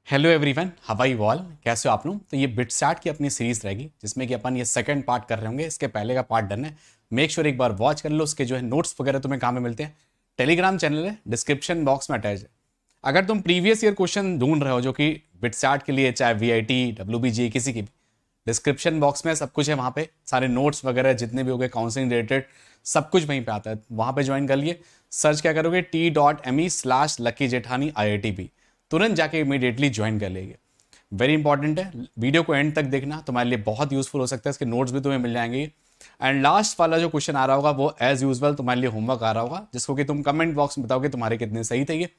Hello everyone, how are you all? कैसे हो आप लोग? तो ये बिटसैट की अपनी सीरीज रहेगी जिसमें कि अपन ये सेकंड पार्ट कर रहे होंगे। इसके पहले का पार्ट डन है। मेक श्योर एक बार वॉच कर लो। उसके जो है नोट्स वगैरह तुम्हें कहाँ में मिलते हैं? टेलीग्राम चैनल है, डिस्क्रिप्शन बॉक्स में अटैच है। अगर तुम प्रीवियस ईयर क्वेश्चन ढूंढ रहे हो जो कि बिटसैट के लिए, चाहे VIT WBG किसी की भी, डिस्क्रिप्शन बॉक्स में सब कुछ है। वहाँ पे सारे नोट्स वगैरह जितने भी हो गए काउंसलिंग रिलेटेड सब कुछ वहीं पे आता है। वहाँ पे ज्वाइन कर लिए। सर्च क्या करोगे? t.me/LuckyJethani IITB। तुरंत जाके इमीडिएटली ज्वाइन कर लेंगे। वेरी इंपॉर्टेंट है, वीडियो को एंड तक देखना, तुम्हारे लिए बहुत यूजफुल हो सकता है। इसके नोट्स भी तुम्हें मिल जाएंगे। एंड लास्ट वाला जो क्वेश्चन आ रहा होगा वो एज यूजुअल तुम्हारे लिए होमवर्क आ रहा होगा, जिसको कि तुम कमेंट बॉक्स में बताओगे तुम्हारे कितने सही थे ये।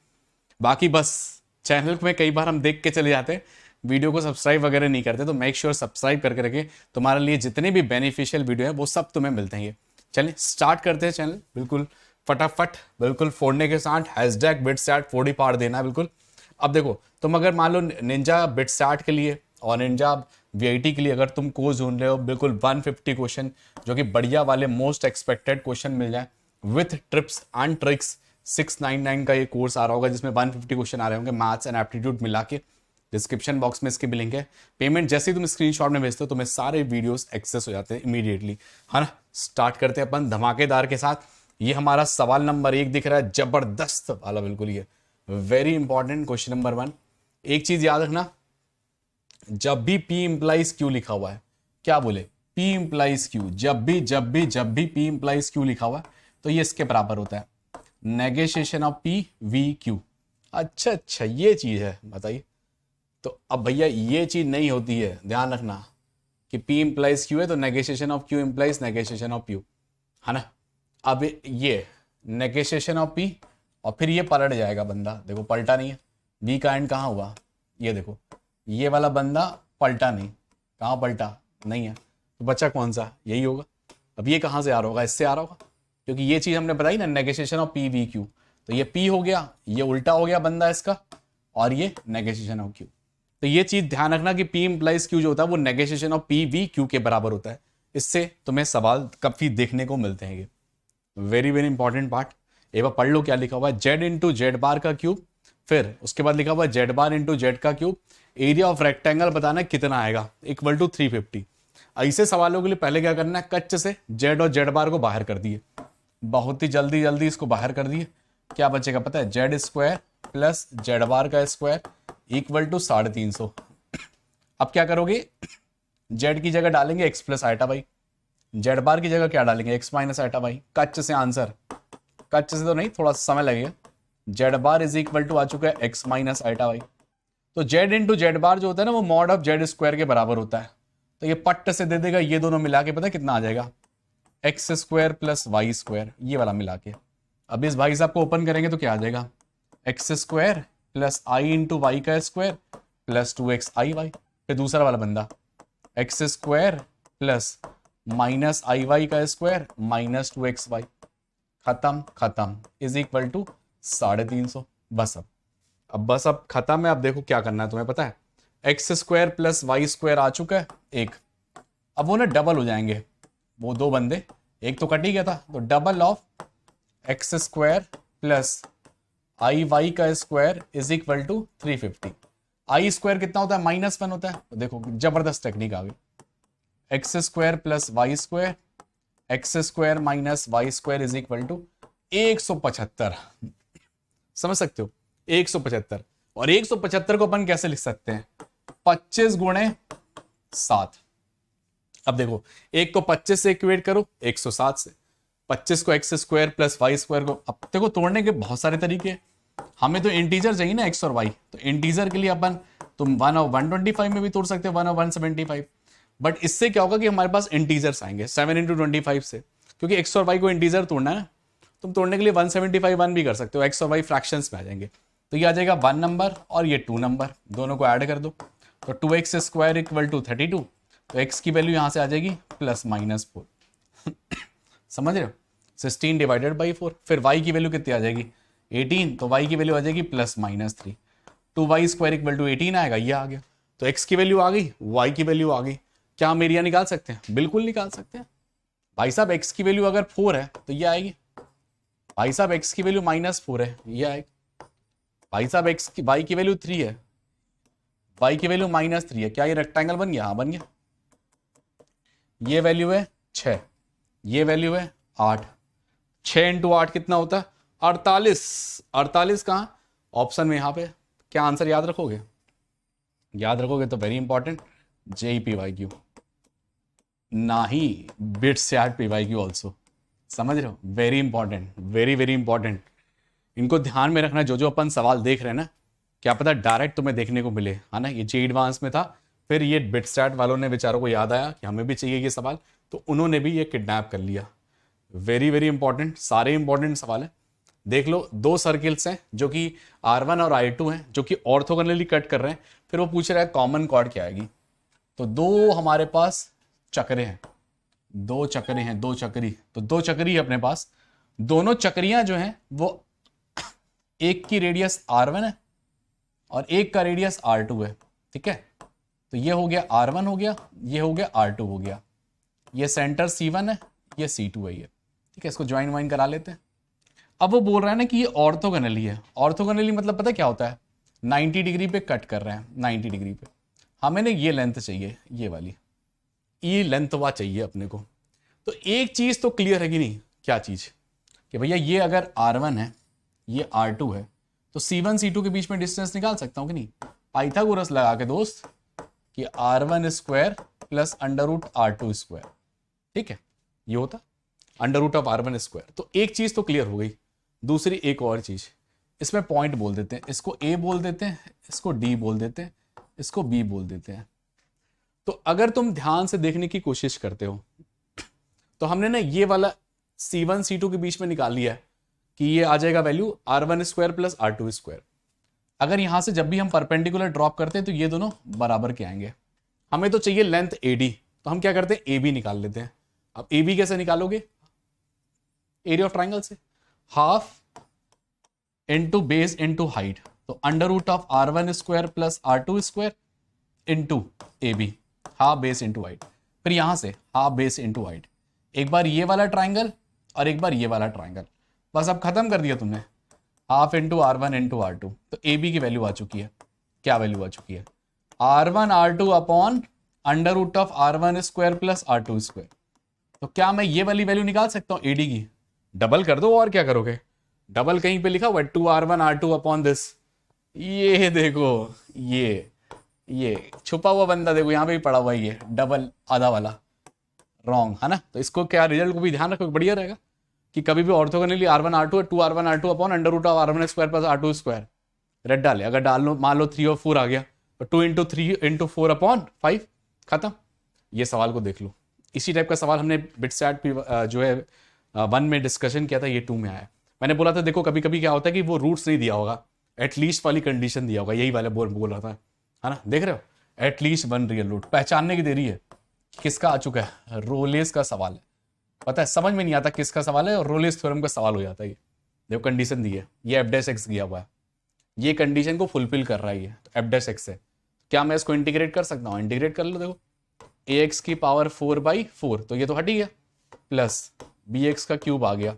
बाकी बस चैनल में कई बार हम देख के चले जाते हैं, वीडियो को सब्सक्राइब वगैरह नहीं करते, तो मेक श्योर सब्सक्राइब करके रखें। तुम्हारे लिए जितने भी बेनिफिशियल वीडियो है वो सब तुम्हें मिलते हैं। ये चलिए स्टार्ट करते हैं चैनल बिल्कुल फटाफट, बिल्कुल फोड़ने के साथ #बिटसैट 40 पार देना है बिल्कुल। अब देखो, तुम अगर मान लो निंजा बिटसैट के लिए और निंजा VIT के लिए अगर तुम कोर्स ढूंढ रहे हो, बिल्कुल 150 क्वेश्चन जो कि बढ़िया वाले मोस्ट एक्सपेक्टेड क्वेश्चन मिल जाए विथ ट्रिप्स एंड ट्रिक्स। 699 का ये कोर्स आ रहा होगा जिसमें 150 क्वेश्चन आ रहे होंगे मैथ्स एंड एप्टीट्यूड मिला के। डिस्क्रिप्शन बॉक्स में इसकी भी लिंक है। पेमेंट जैसे ही तुम स्क्रीनशॉट में भेजते हो तुम्हें सारे वीडियोस एक्सेस हो जाते हैं इमीडिएटली, है ना। स्टार्ट करते हैं अपन धमाकेदार के साथ। ये हमारा सवाल नंबर 1 दिख रहा है, जबरदस्त वाला बिल्कुल। ये वेरी इंपॉर्टेंट क्वेश्चन नंबर 1। एक चीज याद रखना, जब भी P इंप्लाइज Q लिखा हुआ है, क्या बोले? P इंप्लाइज Q, जब भी P इंप्लाइज Q लिखा हुआ है तो ये इसके बराबर होता है नेगेशिएशन ऑफ P V Q। अच्छा, ये चीज है, बताइए। तो अब भैया ये चीज नहीं होती है, ध्यान रखना कि P इंप्लाइज Q है तो negation of Q implies negation of Q, है ना। अब ये नेगेशिएशन ऑफ P और फिर ये पलट जाएगा बंदा, देखो पलटा नहीं है। V का एंड कहाँ हुआ? ये देखो, ये वाला बंदा पलटा नहीं। कहाँ पलटा? नहीं है, तो बच्चा कौन सा? यही होगा। अब ये कहाँ से आ रहा होगा? इससे आ रहा होगा, क्योंकि ये चीज हमने बताई ना, नेगेशिएशन ऑफ P V Q। तो ये P हो गया, ये उल्टा हो गया बंदा इसका, और ये नेगेशिएशन ऑफ Q। तो ये चीज ध्यान रखना कि P इंप्लाइज Q जो होता है वो नेगेशिएशन ऑफ P V Q के बराबर होता है। इससे तुम्हें सवाल काफी देखने को मिलते हैं। ये वेरी वेरी इंपॉर्टेंट पार्ट। एक बार पढ़ लो क्या लिखा हुआ है। Z इंटू जेड बार का क्यूब, फिर उसके बाद लिखा हुआ है Z बार इंटू जेड का क्यूब। एरिया ऑफ रेक्टेंगल बताना कितना आएगा, इक्वल टू 350। ऐसे सवालों के लिए पहले क्या करना है, कच्च से Z और जेड बार को बाहर कर दिए, बहुत ही जल्दी जल्दी इसको बाहर कर दिए। क्या बचेगा पता है? जेड स्क्वायर प्लस जेड बार का स्क्वायर इक्वल टू 350। अब क्या करोगे? जेड की जगह डालेंगे x plus iota y, z bar की जगह क्या डालेंगे? x minus iota y. कच्च से आंसर, कच्च से तो नहीं, थोड़ा समय लगेगा। Z bar is equal to आ चुका है x माइनस आइटा वाई। तो जेड इंटू जेड बार जो होता है ना वो मॉड ऑफ जेड स्क्वायर के बराबर होता है। तो ये पट्ट से दे देगा, ये दोनों मिला के पता है कितना आ जाएगा? X square plus Y square, ये वाला मिला के। अब इस भाई साहब को ओपन करेंगे तो क्या आ जाएगा? एक्स स्क्वायर प्लस आई इंटू वाई का स्क्वायर प्लस 2xi वाई। फिर दूसरा वाला बंदा एक्स स्क्वायर प्लस माइनस आई वाई का स्क्वायर माइनस 2xy। खत्म खत्म इज इक्वल टू 350। बस अब खत्म है। अब देखो क्या करना है तुम्हें पता है? X square plus Y square आ चुका है एक, अब वो ना डबल हो जाएंगे वो दो बंदे, एक तो कट ही गया था, तो double of x square plus i y का square is equal to 350। I square कितना होता है? -1 होता है। तो देखो जबरदस्त टेक्निक आ गई। X square plus Y square, X square minus Y square is equal to 175। समझ सकते हो? 175। और 175 को अपन कैसे लिख सकते हैं? 25 गुणे 7। अब देखो, एक को 25 से इक्वेट करो 107 से, 25 को X square plus Y square को। अब देखो तोड़ने के बहुत सारे तरीके हैं, हमें तो इंटीजर चाहिए ना एक्स और वाई। तो इंटीजर के लिए अपन तुम 1 और 125 में भी तोड़ सकते हो, 1 और 175। बट इससे क्या होगा कि हमारे पास इंटीजर्स आएंगे 7 इंटू 25 से, क्योंकि एक्स और वाई को इंटीजर तोड़ना है ना। तुम तोड़ने के लिए 175 1 भी कर सकते हो, एक्स और वाई फ्रैक्शंस में आ जाएंगे। तो ये आ जाएगा 1 नंबर और ये 2 नंबर, दोनों को ऐड कर दो तो 2x स्क्वायर इक्वल टू 32। तो x की वैल्यू यहां से आ जाएगी +-4। समझ रहे हो? 16 डिवाइडेड बाई 4। फिर y की वैल्यू कितनी आ जाएगी? 18। तो y की वैल्यू आ जाएगी +-3। 2y स्क्वायर इक्वल टू 18 आएगा, ये आ गया। तो x की वैल्यू आ गई, y की वैल्यू आ गई। क्या हम एरिया निकाल सकते हैं? बिल्कुल निकाल सकते हैं भाई साहब। x की वैल्यू अगर 4 है तो ये आएगी। भाई साहब x की वैल्यू -4 है, ये आएगी। भाई साहब y की वैल्यू 3 है, y की वैल्यू -3 है, क्या ये रेक्टेंगल बन गया? हाँ बन गया। ये वैल्यू है 6, ये वैल्यू है 8, 6 इंटू 8 कितना होता है? 48। 48 कहाँ? ऑप्शन में यहाँ पे। क्या आंसर याद रखोगे? याद रखोगे तो वेरी इंपॉर्टेंट, JPYQ, ना ही बिट्सैट PYQ ऑल्सो। समझ रहे हो? Very important, very very important. इनको ध्यान में रखना, जो जो अपन सवाल देख रहे हैं ना, क्या पता डायरेक्ट तुम्हें देखने को मिले, है ना। ये जे एडवांस में था, फिर ये बिटस्टैट वालों ने बेचारों को याद आया कि हमें भी चाहिए ये सवाल, तो उन्होंने भी ये किडनैप कर लिया। वेरी वेरी इंपॉर्टेंट, सारे इंपॉर्टेंट सवाल है। देख लो, दो सर्किल्स हैं जो कि R1 और R2 हैं, जो कि ऑर्थोगोनली कट कर रहे हैं। फिर वो पूछ रहा है कॉमन कॉर्ड क्या आएगी। तो दो हमारे पास चक्रे हैं, दो चक्रे हैं, दो चक्री, तो दो चक्री है अपने पास। दोनों चक्रियां जो हैं वो एक की रेडियस R1 है और एक का रेडियस R2 है, ठीक है। तो ये हो गया R1 हो गया, ये हो गया R2 हो गया। ये सेंटर C1 है, ये C2 है, ये ठीक है। इसको ज्वाइन वाइन करा लेते हैं। अब वो बोल रहा है ना कि ये ऑर्थोगोनली है। ऑर्थोगोनली मतलब पता क्या होता है? 90 डिग्री पे कट कर रहे हैं, 90 डिग्री पे। हमें ना ये लेंथ चाहिए, ये वाली, ये लेंथ वा चाहिए अपने को। तो एक चीज तो क्लियर है कि नहीं? क्या चीज? कि भैया ये अगर R1 है, ये R2 है, तो C1 C2 के बीच में डिस्टेंस निकाल सकता हूं कि नहीं? पाइथागोरस लगा के दोस्त, कि R1 square plus under root R2 square, ठीक है, ये होता under root of R1 square. तो एक चीज तो क्लियर हो गई। दूसरी एक और चीज, इसमें पॉइंट बोल देते हैं, इसको A बोल देते हैं, इसको D बोल देते हैं, इसको B बोल देते हैं। तो अगर तुम ध्यान से देखने की कोशिश करते हो तो हमने ना ये वाला C1 C2 के बीच में निकाल लिया है कि ये आ जाएगा value R1 square plus R2 square. अगर यहां से जब भी हम परपेंडिकुलर ड्रॉप करते हैं तो ये दोनों बराबर के आएंगे। हमें तो चाहिए लेंथ AD, तो हम क्या करते हैं? AB निकाल लेते हैं। अब AB कैसे निकालोगे? एरिया ऑफ ट्राइंगल से, half into base into height, तो under root of R1 square plus R2 square into AB, half base into height. फिर यहां से हाफ बेस इंटू हाइट, एक बार ये वाला ट्राइंगल और एक बार ये वाला ट्राइंगल, बस अब खत्म कर दिया तुमने। Half into R1 into R2, तो AB की वैल्यू आ चुकी है। क्या वैल्यू आ चुकी है? R1 R2 upon under root of R1 square plus R2 square. तो क्या मैं ये वाली वैल्यू निकाल सकता हूं AD की? डबल कर दो, और क्या करोगे? डबल कहीं पे लिखा हुआ है 2R1 R2 अपॉन दिस, ये देखो, ये छुपा हुआ बंदा देखो यहां पे भी पड़ा हुआ है, ये डबल आधा वाला रॉन्ग है ना। तो इसको क्या, रिजल्ट को भी ध्यान रखो, बढ़िया रहेगा कि कभी भी ऑर्थोगोनली R1 R2 है 2R1 R2 upon under root of R1 square plus R2 square. रेड डाले, अगर डाल लो मान लो 3 और 4 आ गया तो 2 इंटू 3 इंटू 4 अपॉन 5, खत्म। ये सवाल को देख लो। इसी टाइप का सवाल हमने बिटस्टैट जो है 1 में डिस्कशन किया था, ये 2 में आया। मैंने बोला था देखो कभी कभी क्या होता है कि वो रूट्स नहीं दिया होगा, एटलीस्ट वाली कंडीशन दिया होगा, यही वाला बोल रहा था, है ना। देख रहे हो, एटलीस्ट 1 रियल रूट पहचानने की देरी है। किसका आ चुका है? रोलेस का सवाल है। पता है समझ में नहीं आता किसका सवाल है, और रोलेस थ्योरम का सवाल हो जाता है। ये देखो कंडीशन दी है, ये एफ डैश एक्स दिया हुआ है, ये कंडीशन को फुलफिल कर रहा है ये एफ डैश एक्स है। क्या मैं इसको इंटीग्रेट कर सकता हूँ? इंटीग्रेट कर लो, देखो ax की पावर 4/4, तो ये तो हट ही गया, प्लस bx का क्यूब आ गया,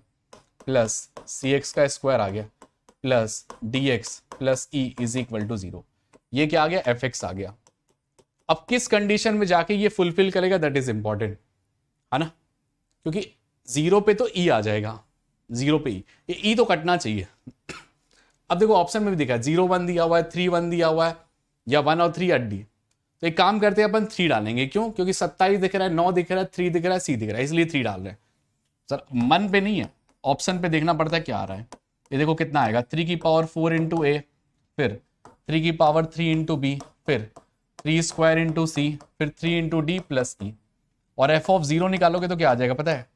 प्लस cx का स्क्वायर आ गया, plus dx plus e is equal to 0। ये क्या आ गया? fx आ गया। अब किस कंडीशन में जाके ये फुलफिल करेगा, दैट इज इंपॉर्टेंट, है ना, क्योंकि 0 पे तो e आ जाएगा, 0 पे e, ये e तो कटना चाहिए। अब देखो ऑप्शन में भी दिखा है 0 1 दिया हुआ है, 3 1 दिया हुआ है, या 1 और 3 अड्डी। तो एक काम करते हैं अपन 3 डालेंगे, क्यों? क्योंकि 27 दिख रहा है, 9 दिख रहा है, 3 दिख रहा है, C दिख रहा है, इसलिए 3 डाल रहे हैं। सर मन पे नहीं है, ऑप्शन पे देखना पड़ता है क्या आ रहा है। ये देखो कितना आएगा, 3 की पावर 4 इंटू ए, फिर 3 की पावर 3 इंटू बी, फिर 3 स्क्वायर इंटू सी, फिर 3 इंटू डी प्लस ई। और एफ ऑफ 0 निकालोगे तो क्या आ जाएगा पता है?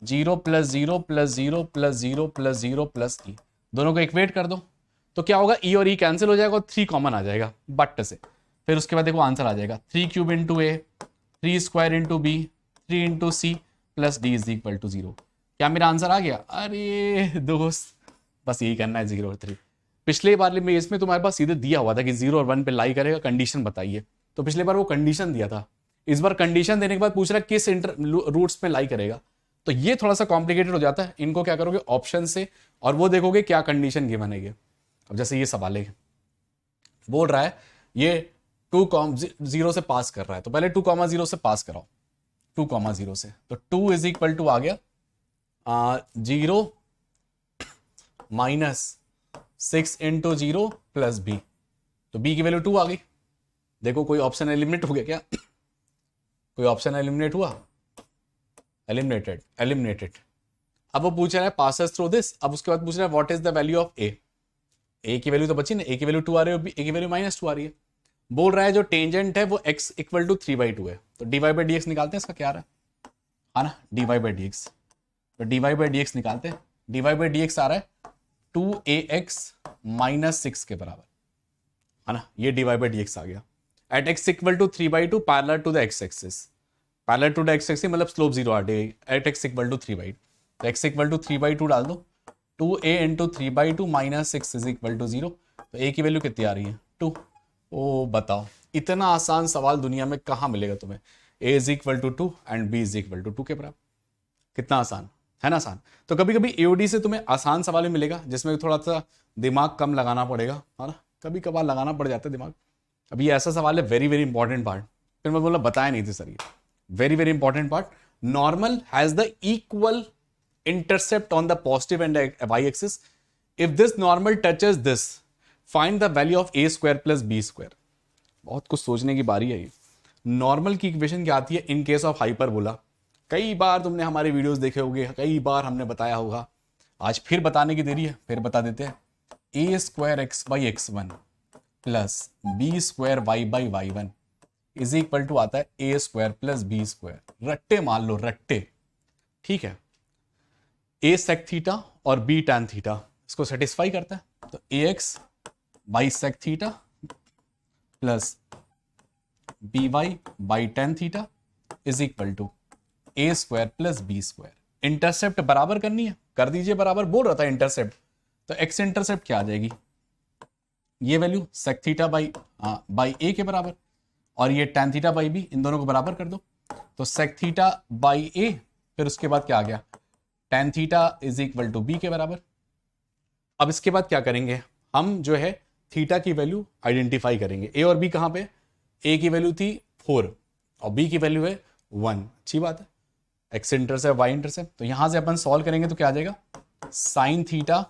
0 plus 0 plus 0 plus 0 plus 0 plus e. दोनों को इक्वेट कर दो तो क्या होगा? ई और ई कैंसिल हो जाएगा और 3 कॉमन आ जाएगा बट से। फिर उसके बाद देखो आंसर आ जाएगा 3 cube into A, 3 square into B, 3 into C plus D is equal to 0। क्या मेरा आंसर आ गया? अरे दोस्त बस यही करना है, 0 और 3। पिछले बार में इसमें तुम्हारे पास सीधे दिया हुआ था कि 0 और 1 पे लाई करेगा, कंडीशन बताइए। तो पिछले बार वो कंडीशन दिया था, इस बार कंडीशन देने के बाद पूछ रहा है किस रूट्स में लाई करेगा। तो ये थोड़ा सा कॉम्प्लिकेटेड हो जाता है। इनको क्या करोगे? ऑप्शन से, और वो देखोगे क्या कंडीशन गिवन है। अब जैसे ये सवाल है, बोल रहा है ये जीरो से पास कर रहा है, तो पहले 2,0 से पास कराओ, 2,0 से, तो 2 इज इक्वल टू आ गया 0 माइनस 6 इंटू 0 प्लस बी, तो बी की वैल्यू 2 आ गई। देखो कोई ऑप्शन एलिमिनेट हो गया क्या? कोई ऑप्शन एलिमिनेट हुआ? Eliminated, eliminated. अब वो पूछ रहा है पासेस थ्रू दिस, अब उसके बाद पूछ रहा है what is the value of a. A की वैल्यू तो बची ना, ए की वैल्यू 2 आ रही है, ए की वैल्यू -2 आ रही है। बोल रहा है जो टेंजेंट है वो x इक्वल टू 3/2 है, तो dy बाई डी एक्स निकालते हैं, इसका क्या आ रहा है ना, dy बाई डी एक्स, तो dy बाई डी एक्स निकालते हैं। dy बाई डी एक्स आ रहा है 2ax माइनस 6 के बराबर, है ना, ये dy बाई डी एक्स आ गया। At x equal to 3/2 parallel to the x axis, parallel to the x axis मतलब स्लोप 0 आ गई। एट x इक्वल टू 3/2, तो x इक्वल टू 3/2 डाल दो, 2a into 3/2 minus 6 is equal to 0, तो a की वैल्यू कितनी आ रही है 2। ओ बताओ, इतना आसान सवाल दुनिया में कहाँ मिलेगा तुम्हें? a is equal to 2 and b is equal to 2 के बराबर। कितना आसान है ना, आसान। तो कभी कभी एओडी से तुम्हें आसान सवाल भी मिलेगा जिसमें थोड़ा सा दिमाग कम लगाना पड़ेगा, है ना, कभी कभार लगाना पड़ जाता है दिमाग। अब ये ऐसा सवाल है, वेरी वेरी इंपॉर्टेंट पार्ट, फिर मैं बोला बताया नहीं थे सर, ये very very important part. Normal has the equal intercept on the positive and y axis. If this normal touches this, find the value of a square plus b square. बहुत कुछ सोचने की बारी है ये। नॉर्मल की equation क्या आती है इन केस ऑफ हाइपरबोला? कई बार तुमने हमारे वीडियोस देखे होंगे, कई बार हमने बताया होगा, आज फिर बताने की देरी है, फिर बता देते हैं। a square X by x1 plus B square Y by y1 is equal to आता है a square plus B square. रट्टे मान लो, रट्टे, ठीक है। a sec थीटा और b tan थीटा इसको सेटिस्फाई करता है, तो ax by sec theta plus by by tan theta is equal to a square plus B square. Intercept बराबर करनी है, कर दीजिए बराबर, बोल रहा था इंटरसेप्ट, तो x इंटरसेप्ट क्या आ जाएगी, ये value sec theta by a के बराबर, और ये tan थीटा बाई b, इन दोनों को बराबर कर दो, तो sec थीटा बाई a, फिर उसके बाद क्या आ गया tan theta is equal to B के बराबर। अब इसके बाद क्या करेंगे हम, जो है थीटा की वैल्यू आइडेंटिफाई करेंगे। ए और बी कहां पे, ए की वैल्यू थी 4 और बी की वैल्यू है 1, अच्छी बात है, एक्स इंटरसेप्ट वाई इंटरसेप्ट, तो यहां से अपन सॉल्व करेंगे तो क्या आ जाएगा, sine theta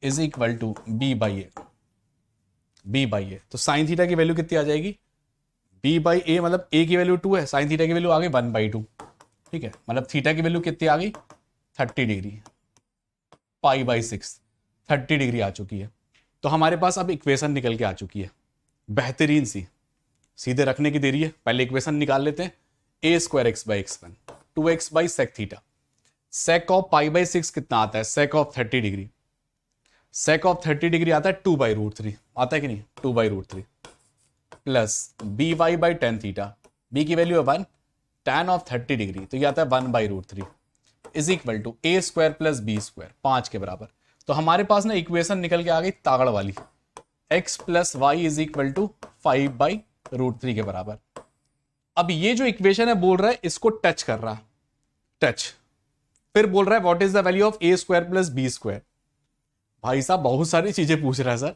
is equal to b by a, तो साइन थीटा की वैल्यू कितनी आ जाएगी, बी बाई ए, मतलब ए की वैल्यू 2 है, साइन थीटा की वैल्यू आ गई 1/2, ठीक है, मतलब थीटा की वैल्यू कितनी आ गई 30 डिग्री, पाई बाई 6 30 डिग्री आ चुकी है। तो हमारे पास अब इक्वेशन निकल के आ चुकी है, बेहतरीन सी, सीधे रखने की देरी है, पहले इक्वेशन निकाल लेते हैं। a square X by x1 2x by sec theta, sec of pi by 6 कितना आता है, sec of 30 degree, sec of 30 degree आता है 2/√3, आता है कि नहीं, 2/√3 plus B Y by tan theta, B की वैल्यू है 1, tan ऑफ 30 डिग्री, तो ये आता है 1/√3 is equal to a square plus B square, 5 के बराबर। तो हमारे पास ना इक्वेशन निकल के आ गई तागड़ वाली, x plus Y is equal to 5/√3 के बराबर। अब ये जो इक्वेशन है बोल रहा है इसको टच कर रहा, टच, फिर बोल रहा है what is the value of a square plus B square. भाई साहब बहुत सारी चीजें पूछ रहा है सर,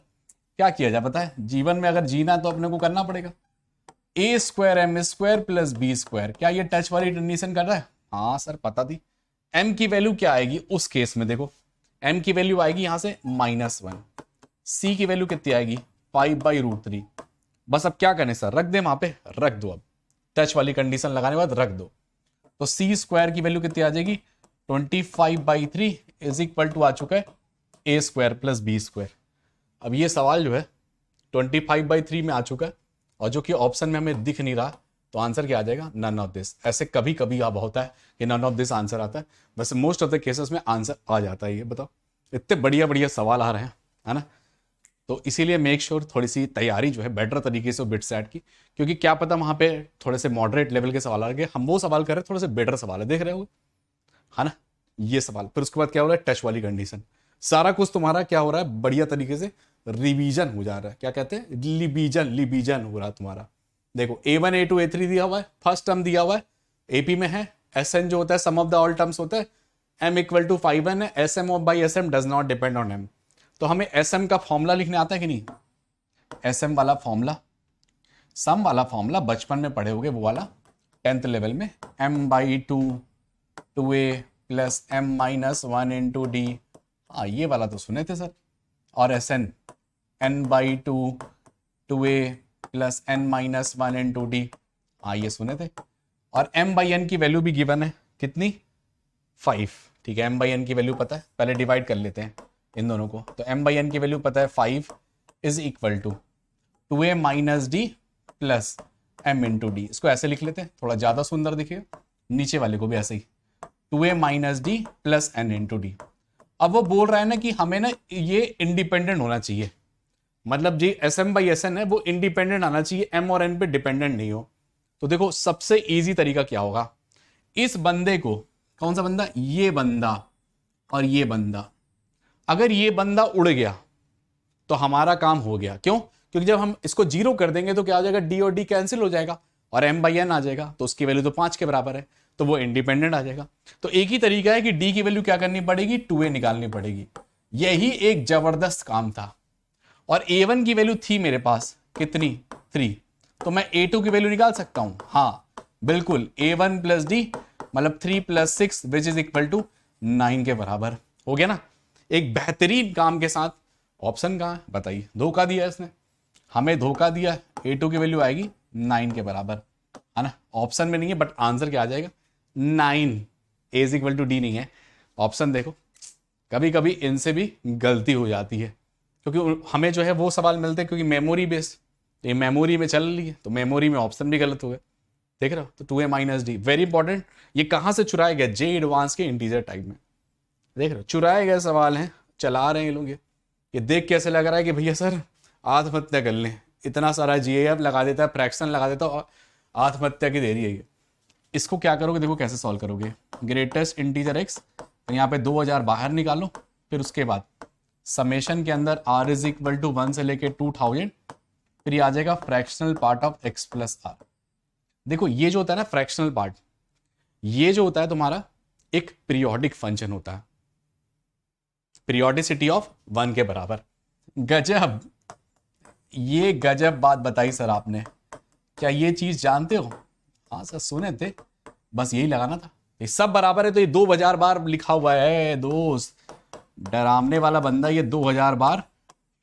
क्या किया जाए पता है, जीवन में अगर जीना तो अपने को करना पड़ेगा। a square M square plus B square, क्या ये टच वाली कंडीशन कर रहा है, हाँ सर पता थी। m की वैल्यू क्या आएगी उस केस में, देखो m की वैल्यू आएगी यहां से -1, c की वैल्यू कितनी आएगी 5/√3। बस अब क्या करें सर, रख दे वहां पे, रख दो, अब टच वाली कंडीशन लगाने के बाद रख दो, तो c स्क्वायर की वैल्यू कितनी आ जाएगी 25/3 इज इक्वल टू आ चुका है a square plus B square. अब ये सवाल जो है 25/3 में आ चुका है, और जो कि ऑप्शन में हमें दिख नहीं रहा, तो आंसर क्या आ जाएगा, नन ऑफ दिस। ऐसे कभी कभी अब होता है कि नन ऑफ दिस आंसर आता है, वैसे मोस्ट ऑफ द केसेस में आंसर आ जाता है। ये बताओ, इतने बढ़िया बढ़िया सवाल आ रहे हैं, है ना, तो इसीलिए मेक श्योर थोड़ी सी तैयारी जो है बेटर तरीके से बिट सेट की, क्योंकि क्या पता वहां पे थोड़े से मॉडरेट लेवल के सवाल आ गए, हम वो सवाल कर रहे हैं थोड़े से बेटर सवाल है, देख रहे हो, है ना, ये सवाल। फिर उसके बाद क्या हो रहा है, टच वाली कंडीशन, सारा कुछ तुम्हारा क्या हो रहा है, बढ़िया तरीके से रिवीजन हो जा रहा है, क्या कहते हैं, लिबीजन हो रहा है तुम्हारा। देखो A1 A2 A3 दिया हुआ है, फर्स्ट टर्म दिया हुआ है, AP में है, SN जो होता है सम ऑफ द ऑल टर्म्स होता है, M इक्वल टू 5n है, SM of by SM does not depend on M। तो हमें SM का फॉर्मूला लिखने आता है कि नहीं, SM वाला फॉर्मूला सम वाला फॉर्मूला बचपन में पढ़े होगे, वो वाला 10th लेवल में, m/2 2a plus m minus 1 into D. हाँ ये वाला तो सुने थे सर। और Sn n/2 2a plus n minus 1 into D. हाँ ये सुने थे। और m/n की वैल्यू भी गिवन है, कितनी? 5। ठीक है, m/n की वैल्यू पता है, पहले डिवाइड कर लेते हैं इन दोनों को। तो m/n की वैल्यू पता है 5 is equal to 2a minus D plus m into D. इसको ऐसे लिख लेते हैं, थोड़ा ज़्यादा सुंदर दिखेगा। नीचे वाले को भी ऐसे ही 2a minus D plus n into D. अब वो बोल रहा है ना कि हमें ना ये इंडिपेंडेंट होना चाहिए, मतलब जी Sm/Sn है वो इंडिपेंडेंट आना चाहिए, m और n पे डिपेंडेंट नहीं हो। तो देखो सबसे इजी तरीका क्या होगा, इस बंदे को, कौन सा बंदा? ये बंदा और ये बंदा, अगर ये बंदा उड़ गया तो हमारा काम हो गया। क्यों? क्योंकि जब हम इसको 0 कर देंगे तो क्या हो जाएगा, d और d कैंसिल हो जाएगा और m/n आ जाएगा, तो उसकी वैल्यू तो 5 के बराबर है, तो वो इंडिपेंडेंट आ जाएगा। तो एक ही तरीका है कि d की वैल्यू क्या करनी पड़ेगी, 2a निकालनी पड़ेगी। यही एक जबरदस्त काम था। और a1 की वैल्यू थी मेरे पास, कितनी? 3। तो मैं a2 की वैल्यू निकाल सकता हूं। हाँ बिल्कुल, a1 प्लस डी मतलब 3 plus 6 which is equal to 9 के बराबर हो गया ना। एक बेहतरीन काम के साथ। ऑप्शन कहाँ है बताइए? धोखा दिया इसने, हमें धोखा दिया। a2 की वैल्यू आएगी 9 के बराबर, है ना। ऑप्शन में नहीं है बट आंसर क्या आ जाएगा, 9। a is equal to D नहीं है। ऑप्शन देखो, कभी कभी इनसे भी गलती हो जाती है, क्योंकि हमें जो है वो सवाल मिलते हैं क्योंकि मेमोरी बेस्ड, ये मेमोरी में चल रही है तो मेमोरी में ऑप्शन भी गलत हो गए। देख रहे हो? तो 2a minus D very important. ये कहाँ से चुराया गया? जे एडवांस के इंटीजर टाइप में। देख रहे हो, चुराए गए सवाल हैं, चला रहे हैं ये लोग। ये देख कैसे लग रहा है कि भैया सर आत्महत्या कर लें, इतना सारा जीएफ लगा देता है, फ्रैक्शन लगा देता है और आत्महत्या की देरी है ये। इसको क्या करोगे, देखो कैसे सॉल्व करोगे। ग्रेटेस्ट इंटीजर एक्स, तो यहाँ पे 2000 बाहर निकालो, फिर उसके बाद समेशन के अंदर r इज इक्वल टू 1 से लेके 2000, फिर ये आ जाएगा fractional part of x plus r। देखो ये जो होता है ना फ्रैक्शनल पार्ट, ये जो होता है तुम्हारा एक पीरियोडिक फंक्शन होता है, पीरियोडिसिटी ऑफ 1 के बराबर। गजब, ये गजब बात बताई सर आपने। क्या ये चीज जानते हो? हाँ सर सुने थे, बस यही लगाना था। ये सब बराबर है तो ये 2000 बार लिखा हुआ है दोस्त। डरावने वाला बंदा ये 2000 बार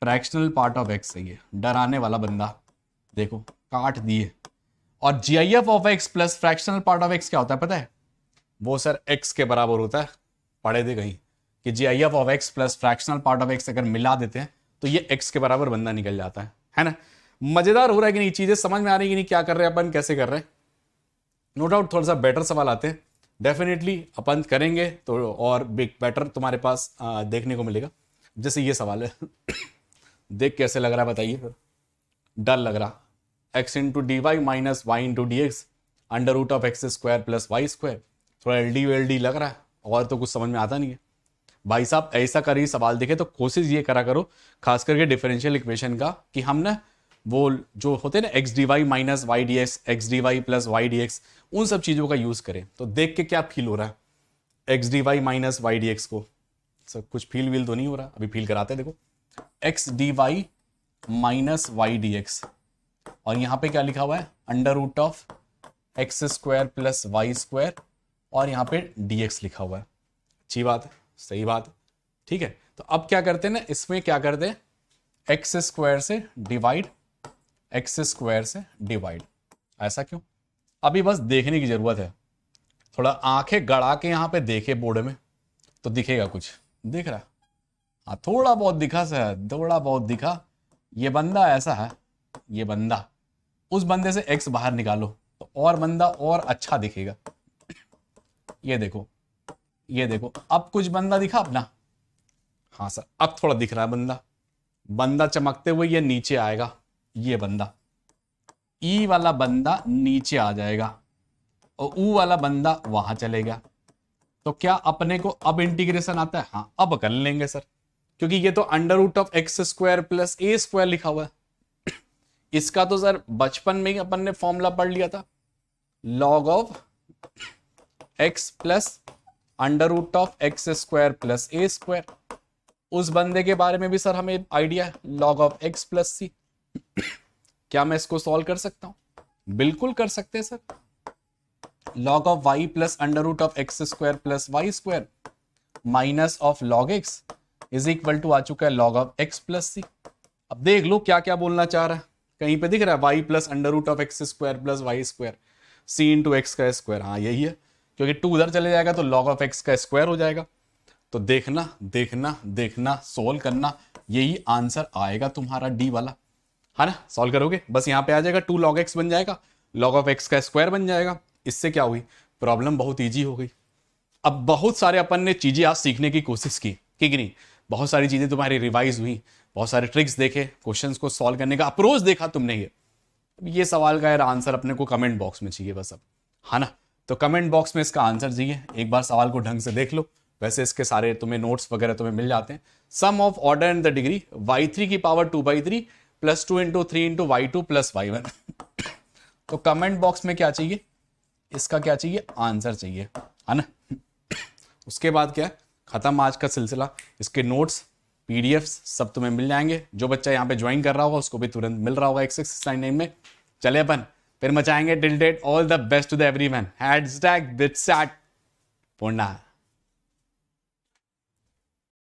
फ्रैक्शनल पार्ट ऑफ एक्स है, ये डराने वाला बंदा। देखो काट दिए। और GIF of x plus fractional part of x क्या होता है पता है? वो सर एक्स के बराबर होता है, पढ़े थे कहीं कि GIF of x plus fractional part of x अगर मिला देते हैं तो ये एक्स के बराबर बंदा निकल जाता है ना। मजेदार हो रहा है कि नहीं? चीजें समझ में आ रही है कि नहीं, क्या कर रहे हैं अपन, कैसे कर रहे हैं? नो डाउट थोड़ा सा बेटर सवाल आते हैं, डेफिनेटली अपन करेंगे तो और बिग बेटर तुम्हारे पास देखने को मिलेगा। जैसे ये सवाल है देख कैसे लग रहा है बताइए फिर? डर लग रहा। X into D Y minus Y into D X under root of x square plus Y square. थोड़ा एल डी लग रहा है और तो कुछ समझ में आता नहीं है भाई साहब। ऐसा करिए सवाल देखे तो कोशिश ये करा करो, खास करके डिफरेंशियल इक्वेशन का, कि हम ना वो जो होते हैं ना X D Y minus Y D X, X D Y plus Y D X, उन सब चीज़ों का यूज़ करें। तो देख के क्या फील हो रहा है X D Y minus Y D X को? सब कुछ फील वील तो नहीं हो रहा? अभी फील कराते हैं। देखो X D Y minus Y D X, और यहाँ पे क्या लिखा हुआ है, under root of x square plus Y square, और यहाँ पे डी एक्स लिखा हुआ है। अच्छी बात है, सही बात है, ठीक है। तो अब क्या करते हैं ना, इसमें क्या करते हैं, एक्स स्क्वायर से डिवाइड, एक्स स्क्वायर से डिवाइड। ऐसा क्यों? अभी बस देखने की जरूरत है, थोड़ा आंखें गड़ा के यहाँ पे देखे बोर्ड में तो दिखेगा कुछ। दिख रहा? हाँ थोड़ा बहुत दिखा सर, थोड़ा बहुत दिखा। ये बंदा ऐसा है, ये बंदा, उस बंदे से एक्स बाहर निकालो तो और बंदा और अच्छा दिखेगा। ये देखो, ये देखो, अब कुछ बंदा दिखा अपना? हाँ सर अब थोड़ा दिख रहा है बंदा, बंदा चमकते हुए ये नीचे आएगा, ये बंदा, ई वाला बंदा नीचे आ जाएगा और ऊ वाला बंदा वहां चलेगा। तो क्या अपने को अब इंटीग्रेशन आता है? हाँ अब कर लेंगे सर, क्योंकि ये तो under root of x square plus A square लिखा हुआ है। इसका तो सर बचपन में ही अपन ने फॉर्मूला पढ़ लिया था, log of x plus under root of x square plus A square. उस बंदे के बारे में भी सर हमें आइडिया है, लॉग ऑफ एक्स प्लस सी। क्या मैं इसको सॉल्व कर सकता हूं? बिल्कुल कर सकते हैं sir. Log of y plus under root of x square plus Y square minus of log x is equal to आ चुका है log of x plus c. अब देख लो क्या क्या बोलना चाह रहा है, कहीं पे दिख रहा है Y plus under root of x square plus Y square C into X का स्क्वायर। हाँ यही है, क्योंकि 2 उधर चले जाएगा तो लॉग ऑफ एक्स का स्क्वायर हो जाएगा। तो देखना देखना देखना, सोल्व करना, यही आंसर आएगा तुम्हारा डी वाला, है ना। सॉल्व करोगे बस यहाँ पे आ जाएगा 2 log x बन जाएगा, log ऑफ x का स्क्वायर बन जाएगा। इससे क्या हुई, प्रॉब्लम बहुत ईजी हो गई। अब बहुत सारे अपन ने चीजें आज सीखने की कोशिश की कि नहीं, बहुत सारी चीजें तुम्हारी रिवाइज हुई, बहुत सारे ट्रिक्स देखे, क्वेश्चंस को सॉल्व करने का अप्रोच देखा तुमने। ये सवाल का यार आंसर अपने को कमेंट बॉक्स में चाहिए बस अब, है ना। तो कमेंट बॉक्स में इसका आंसर चाहिए, एक बार सवाल को ढंग से देख लो। वैसे इसके सारे तुम्हें नोट्स वगैरह तुम्हें मिल जाते हैं। Sum of order and the degree y3 की power 2/3 plus 2 into 3 into y2 plus y1। तो कमेंट बॉक्स में क्या चाहिए, इसका क्या चाहिए, आंसर चाहिए, है ना। उसके बाद क्या है, खत्म आज का सिलसिला। इसके नोट्स पीडीएफ्स सब तुम्हें मिल जाएंगे। जो बच्चा यहाँ पे ज्वाइन कर रहा होगा उसको भी तुरंत मिल रहा होगा X699 में। चले अपन फिर मचाएंगे till date. All the best to the everyone. Hashtag BITSAT Purna.